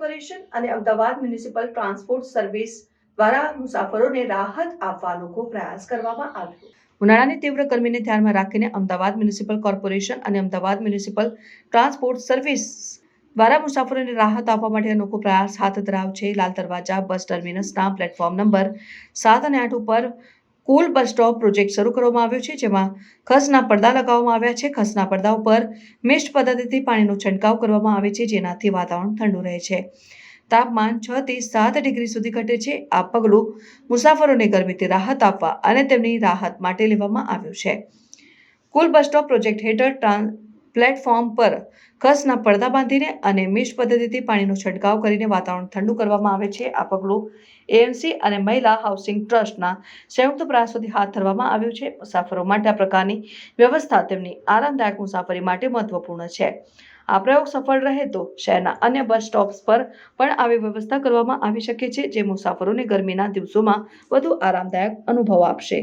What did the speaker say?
Corporation અને Ahmedabad municipal transport service દ્વારા મુસાફરોને રાહત આપવા અનોખો પ્રયાસ કરવામાં આવ્યો। ઉનાળાની તીવ્ર ગરમીને ધ્યાનમાં રાખીને અમદાવાદ મ્યુનિસિપલ કોર્પોરેશન અને અમદાવાદ મ્યુનિસિપલ ટ્રાન્સપોર્ટ સર્વિસ દ્વારા મુસાફરોને રાહત આપવા માટે અનોખો પ્રયાસ હાથ ધરાયો છે। લાલ દરવાજા બસ ટર્મિનસના પ્લેટફોર્મ નંબર 7 અને 8 ઉપર કુલ બસ સ્ટોપ પ્રોજેક્ટ શરૂ કરવામાં આવ્યો છે, જેમાં ખસના પડદા લગાવવામાં આવ્યા છે। ખસના પડદા ઉપર મિસ્ટ પદ્ધતિથી પાણીનો છંટકાવ કરવામાં આવે છે, જેનાથી વાતાવરણ ઠંડુ રહે છે। તાપમાન 6 થી 7 ડિગ્રી સુધી ઘટે છે। આ પગલું મુસાફરોને ગરમીથી રાહત આપવા અને તેમની રાહત માટે લેવામાં આવ્યું છે। કુલ બસ સ્ટોપ પ્રોજેક્ટ હેઠળ પ્લેટફોર્મ પર ખસના પડદા બાંધીને અને મિસ્ટ પદ્ધતિથી પાણીનો છંટકાવ કરીને વાતાવરણ ઠંડુ કરવામાં આવે છે। આ પગલું એએમસી અને મહિલા હાઉસિંગ ટ્રસ્ટના સંયુક્ત પ્રયાસોથી હાથ ધરવામાં આવ્યું છે। મુસાફરો માટે આ પ્રકારની વ્યવસ્થા તેમની આરામદાયક મુસાફરી માટે મહત્વપૂર્ણ છે। આ પ્રયોગ સફળ રહે તો શહેરના અન્ય બસ સ્ટોપ્સ પર પણ આવી વ્યવસ્થા કરવામાં આવી શકે છે, જે મુસાફરોને ગરમીના દિવસોમાં વધુ આરામદાયક અનુભવ આપશે।